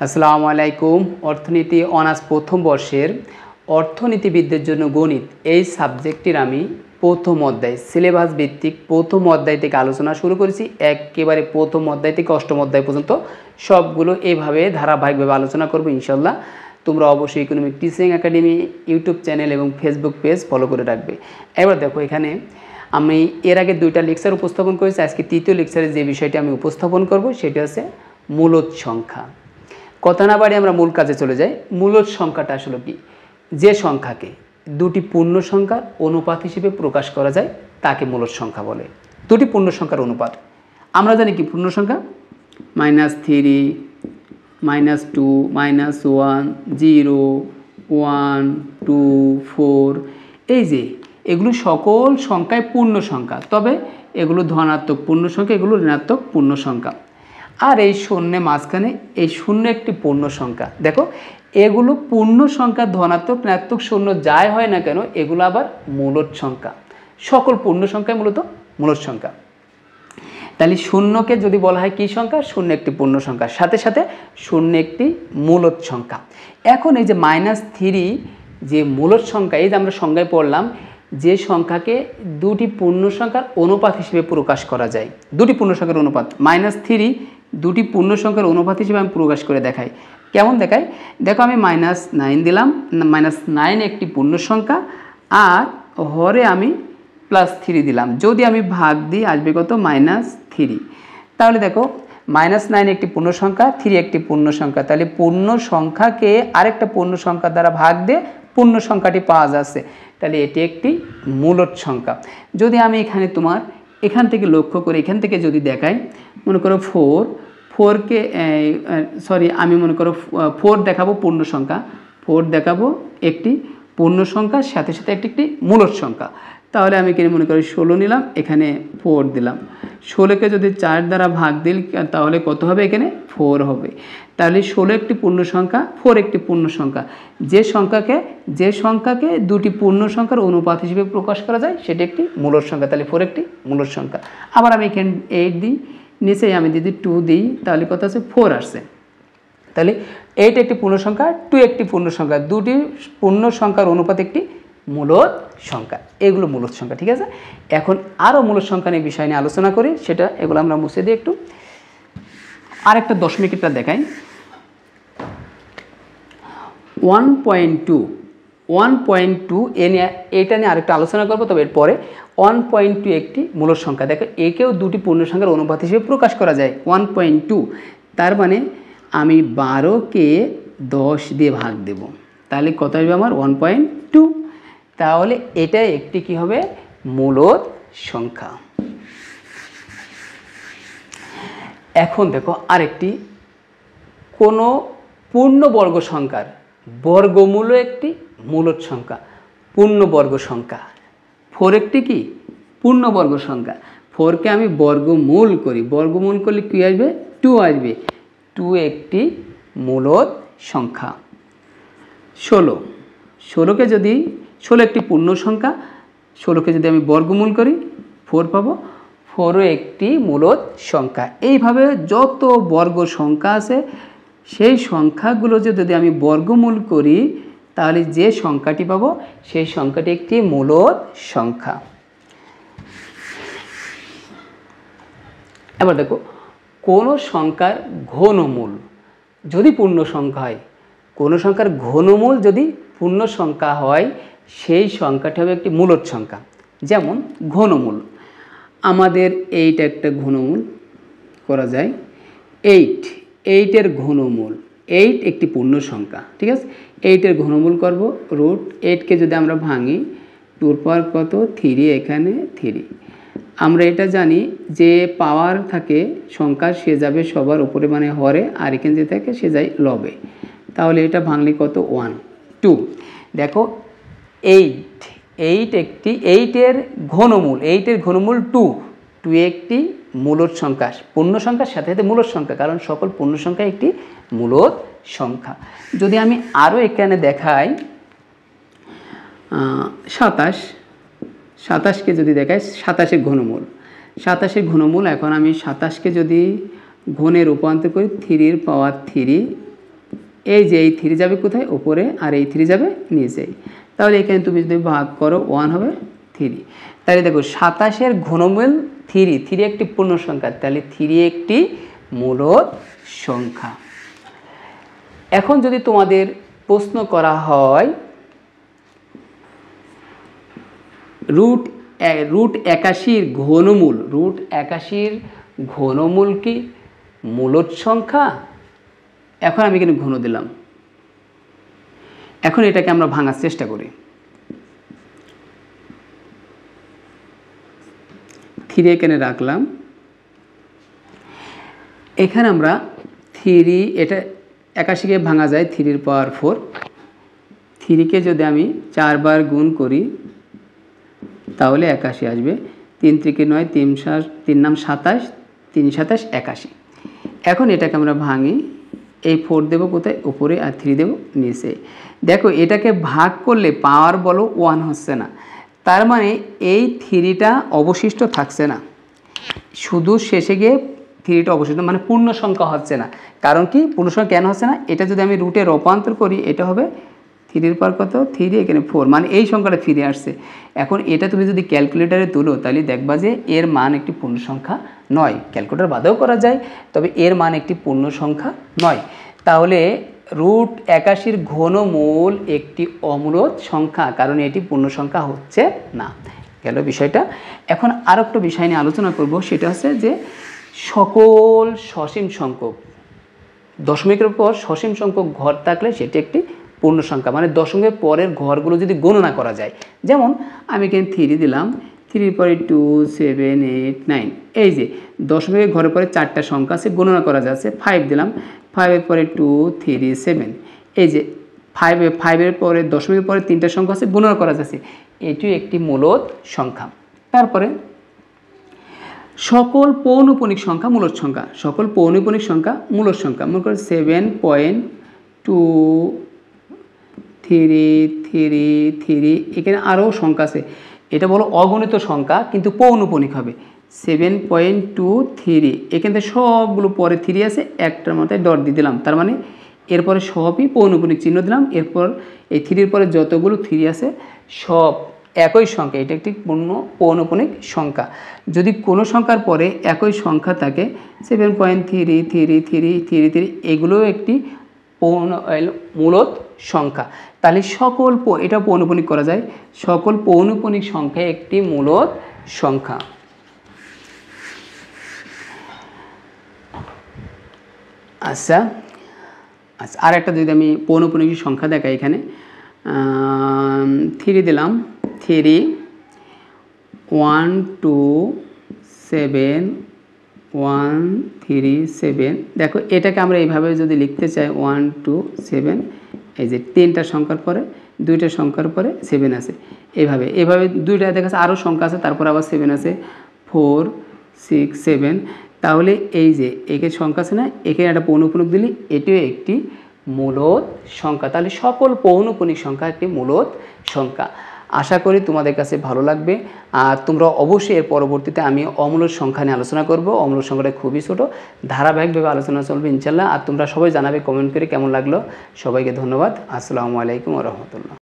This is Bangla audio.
আসসালামু আলাইকুম। অর্থনীতি অনার্স প্রথম বর্ষের অর্থনীতিবিদদের জন্য গণিত এই সাবজেক্টটির আমি প্রথম অধ্যায় সিলেবাস ভিত্তিক প্রথম অধ্যায় থেকে আলোচনা শুরু করেছি। একেবারে প্রথম অধ্যায় থেকে অষ্টম অধ্যায় পর্যন্ত সবগুলো এইভাবে ধারাবাহিকভাবে আলোচনা করব ইনশাল্লাহ। তোমরা অবশ্যই economic teaching academy YouTube channel এবং ফেসবুক পেজ ফলো করে রাখবে। এবার দেখো, এখানে আমি এর আগে দুইটা লেকচার উপস্থাপন করেছি। আজকে তৃতীয় লেকচারে যে বিষয়টি আমি উপস্থাপন করব সেটা হচ্ছে মূলদ সংখ্যা। কথা না বাড়ি আমরা মূল কাজে চলে যাই। মূলদ সংখ্যাটা আসলে কি? যে সংখ্যাকে দুটি পূর্ণ সংখ্যার অনুপাত হিসেবে প্রকাশ করা যায় তাকে মূলদ সংখ্যা বলে। দুটি পূর্ণ সংখ্যার অনুপাত আমরা জানি কি? পূর্ণ সংখ্যা -3, -2, -1, 0, 1, 2, 4, এই যে এগুলো সকল সংখ্যায় পূর্ণ সংখ্যা, তবে এগুলো ধনাত্মক পূর্ণ সংখ্যা, এগুলো ঋণাত্মক পূর্ণ সংখ্যা। আর এই শূন্য মাঝখানে এই শূন্য একটি পূর্ণ সংখ্যা। দেখো, এগুলো পূর্ণ সংখ্যা, ধনাত্মক ঋণাত্মক শূন্য যাই হয় না কেন, এগুলো আবার মূলদ সংখ্যা। সকল পূর্ণ সংখ্যায় মূলত মূলদ সংখ্যা। তাহলে শূন্যকে যদি বলা হয় কী সংখ্যা? শূন্য একটি পূর্ণ সংখ্যা, সাথে সাথে শূন্য একটি মূলদ সংখ্যা। এখন এই যে -3 যে মূলদ সংখ্যা, এই যে আমরা সংজ্ঞায় পড়লাম যে সংখ্যাকে দুটি পূর্ণ সংখ্যার অনুপাত হিসেবে প্রকাশ করা যায়। দুটি পূর্ণ সংখ্যার অনুপাত -3 দুটি পূর্ণ সংখ্যার অনুপাত হিসেবে আমি প্রকাশ করে দেখাই। কেমন দেখাই? দেখো, আমি -9 দিলাম। -9 একটি পূর্ণ সংখ্যা, আর হরে আমি +3 দিলাম। যদি আমি ভাগ দিই আসবে কত? -3। তাহলে দেখো, -9 একটি পূর্ণ সংখ্যা, 3 একটি পূর্ণ সংখ্যা। তাহলে পূর্ণ সংখ্যাকে আরেকটা পূর্ণ সংখ্যা দ্বারা ভাগ দিয়ে পূর্ণ সংখ্যাটি পাওয়া যাচ্ছে। তাহলে এটি একটি মূলদ সংখ্যা। যদি আমি এখান থেকে লক্ষ্য করে এখান থেকে যদি দেখাই, মনে করো 4কে আমি মনে করো 4 দেখাবো পূর্ণ সংখ্যা, 4 দেখাবো একটি পূর্ণ সংখ্যার সাথে সাথে একটি মূলদ সংখ্যা। তাহলে আমি এখানে মনে করি 16 নিলাম, এখানে 4 দিলাম। 16কে যদি 4 দ্বারা ভাগ দিই তাহলে কত হবে? এখানে 4 হবে। তাহলে 16 একটি পূর্ণ সংখ্যা, 4 একটি পূর্ণ সংখ্যা। যে সংখ্যাকে দুটি পূর্ণ সংখ্যার অনুপাত হিসেবে প্রকাশ করা যায় সেটি একটি মূলদ সংখ্যা। তাহলে 4 একটি মূলদ সংখ্যা। আবার আমি এখানে 8 দিই, নিচেই আমি যদি 2 দিই তাহলে কত আছে? 4 আসছে। তাহলে 8 একটি পূর্ণ সংখ্যা, 2 একটি পূর্ণ সংখ্যা। দুটি পূর্ণ সংখ্যার অনুপাত একটি মূলদ সংখ্যা। এগুলো মূলদ সংখ্যা, ঠিক আছে? এখন আরও মূলদ সংখ্যা নিয়ে বিষয় নিয়ে আলোচনা করি। এগুলো আমরা মুছে দিই একটু। আরেকটা দশমিকেরটা দেখাই। 1.2 এটা নিয়ে আরেকটা আলোচনা করবো, তবে এরপরে 1.2 একটি মূলদ সংখ্যা। দেখো, একেও দুটি পূর্ণ সংখ্যার অনুপাত হিসেবে প্রকাশ করা যায়। 1.2 তার মানে আমি 12কে 10 দিয়ে ভাগ দেব, তাহলে কত আসবে আমার? 1.2। তাহলে এটা একটি কি হবে? মূলদ সংখ্যা। এখন দেখো, আরেকটি কোনো পূর্ণবর্গ সংখ্যার বর্গমূল একটি মূলদ সংখ্যা। পূর্ণবর্গ সংখ্যা 4 একটি কি? পূর্ণবর্গ সংখ্যা। 4কে আমি বর্গমূল করি, বর্গমূল করলে কী আসবে? 2 আসবে। 2 একটি মূলদ সংখ্যা। 16কে যদি 16 একটি পূর্ণ সংখ্যা, 16কে যদি আমি বর্গমূল করি 4 পাবো। 4ও একটি মূলদ সংখ্যা। এইভাবে যত বর্গ সংখ্যা আছে সেই সংখ্যাগুলো যদি আমি বর্গমূল করি তাহলে যে সংখ্যাটি পাবো সেই সংখ্যাটি একটি মূলদ সংখ্যা। এবার দেখো, কোনো সংখ্যার ঘনমূল যদি পূর্ণ সংখ্যা হয়, কোনো সংখ্যার ঘনমূল যদি পূর্ণ সংখ্যা হয় সেই সংখ্যাটি হবে একটি মূলদ সংখ্যা। যেমন ঘনমূল, আমাদের 8 একটা ঘনমূল করা যায়। 8 ঘনমূল, 8 একটি পূর্ণ সংখ্যা, ঠিক আছে? 8 ঘনমূল করব √8কে যদি আমরা ভাঙি, 2 পাওয়ার কত? 3, এখানে 3। আমরা এটা জানি যে পাওয়ার থাকে সংখ্যা সে যাবে সবার উপরে মানে হরে, আর এখানে যে থাকে সে যায় লবে। তাহলে এটা ভাঙলে কত? 1, 2। দেখো, 8 ঘনমূল 2 একটি মূলদ সংখ্যা। পূর্ণ সংখ্যার সাথে সাথে মূলদ সংখ্যা, কারণ সকল পূর্ণ সংখ্যা একটি মূলদ সংখ্যা। যদি আমি আরও এখানে দেখাই 27কে যদি দেখাই, 27 ঘনমূল। এখন আমি 27কে যদি ঘনে রূপান্তর করি 3 এর পাওয়ার 3 এই যে এই 3 যাবে কোথায়, উপরে, আর এই 3 যাবে নিচে। তাহলে এখানে তুমি যদি ভাগ করো 1 হবে 3। তাহলে দেখো 27-এর ঘনমূল 3, 3 একটি পূর্ণ সংখ্যা, তাহলে 3 একটি মূলদ সংখ্যা। এখন যদি তোমাদের প্রশ্ন করা হয় রুট 81-র ঘনমূল, রুট 81-র ঘনমূল কি মূলদ সংখ্যা? এখন আমি এখানে ঘন দিলাম। এখন এটাকে আমরা ভাঙার চেষ্টা করি। 3 এখানে রাখলাম, এখানে আমরা 3, এটা 81-কে ভাঙা যায় 3 পাওয়ার 4। 3-কে যদি আমি 4 বার গুণ করি তাহলে 81 আসবে। 3 × 9, 3 নাম 27, 3 × 27 81। এখন এটাকে আমরা ভাঙি, এই 4 দেব কোথায়, উপরে, আর 3 দেব নিচে। দেখো এটাকে ভাগ করলে পাওয়ার বলো 1 হচ্ছে না, তার মানে এই 3টা অবশিষ্ট থাকছে না, শুধু শেষে গিয়ে 3টা অবশিষ্ট, মানে পূর্ণ সংখ্যা হচ্ছে না। কারণ কি পূর্ণ সংখ্যা কেন হচ্ছে না, এটা যদি আমি রুটে রূপান্তর করি এটা হবে 3 পাওয়ার কত, 3, এখানে 4, মানে এই সংখ্যাটা ফিরে আসছে। এখন এটা তুমি যদি ক্যালকুলেটারে তুলো তাহলে দেখবা যে এর মান একটি পূর্ণ সংখ্যা নয়। ক্যালকুলেটার বাদেও করা যায়, তবে এর মান একটি পূর্ণ সংখ্যা নয়। তাহলে রুট 81-র ঘনমূল একটি অমূলদ সংখ্যা, কারণ এটি পূর্ণ সংখ্যা হচ্ছে না। গেল বিষয়টা। এখন আর একটা বিষয় নিয়ে আলোচনা করব, সেটা হচ্ছে যে সকল সসীম সংখ্যক, দশমিকের পর সসীম সংখ্যক ঘর থাকলে সেটি একটি পূর্ণ সংখ্যা, মানে দশমিকের পরের ঘরগুলো যদি গণনা করা যায়। যেমন আমি এখানে 3 দিলাম, 3 পরে 2, 7, 8, 9, এই যে দশমিকের ঘরের পরে 4টা সংখ্যা আছে, গণনা করা যাচ্ছে। 5 দিলাম, 5-এর পরে 2, 3, 7, এই যে 5-এর পরে দশমিকের পরে 3টা সংখ্যা আছে, গণনা করা যাচ্ছে। এটিও একটি মূলদ সংখ্যা। তারপরে সকল পৌনঃপুনিক সংখ্যা মূলদ সংখ্যা, সকল পৌনঃপুনিক সংখ্যা মূলদ সংখ্যা। মনে করো 7.233, এখানে আরও সংখ্যা আছে, এটা বলো অগণিত সংখ্যা কিন্তু পৌনঃপুনিক হবে। 7.23, এখান থেকে সবগুলো পরে 3 আছে, একটার মাথায় ডট দিয়ে দিলাম, তার মানে এরপরে সবই পৌনঃপুনিক চিহ্ন দিলাম। এরপর এই 3-এর পরে যতগুলো 3 আছে সব একই সংখ্যা, এটা একটি পৌনঃপুনিক সংখ্যা। যদি কোনো সংখ্যার পরে একই সংখ্যা থাকে 7.3333, এগুলোও একটি মূলদ সংখ্যা। তাহলে সকল, এটা পৌনঃপুনিক করা যায়, সকল পৌনঃপুনিক সংখ্যা একটি মূলদ সংখ্যা। আচ্ছা, আর একটা যদি আমি পৌনঃপুনিক সংখ্যা দেখাই, এখানে 3 দিলাম, 3, 1, 2, 7, 1, 3, 7। দেখো এটাকে আমরা এইভাবে যদি লিখতে চাই 1, 2, 7, এই যে 3টা সংখ্যার পরে 2টা সংখ্যার পরে 7 আছে, এইভাবে 2টা দেখাচ্ছে, আরও সংখ্যা আছে, তারপর আবার 7 আছে, 4, 6, 7। তাহলে এই যে একে সংখ্যা আছে না, এখানে একটা পৌনঃপুনিক দিলে এটিও একটি মূলদ সংখ্যা। তাহলে সকল পৌনঃপুনিক সংখ্যা একটি মূলদ সংখ্যা। আশা করি তোমাদের কাছে ভালো লাগবে। আর তোমরা অবশ্যই এর পরবর্তীতে আমি অমূলদ সংখ্যা নিয়ে আলোচনা করব। অমূলদ সংখ্যাটা খুবই ছোটো, ধারাবাহিকভাবে আলোচনা চলবে ইনশাল্লাহ। আর তোমরা সবাই জানাবে কমেন্ট করে কেমন লাগলো। সবাইকে ধন্যবাদ। আসসালামু আলাইকুম ওয়া রাহমাতুল্লাহ।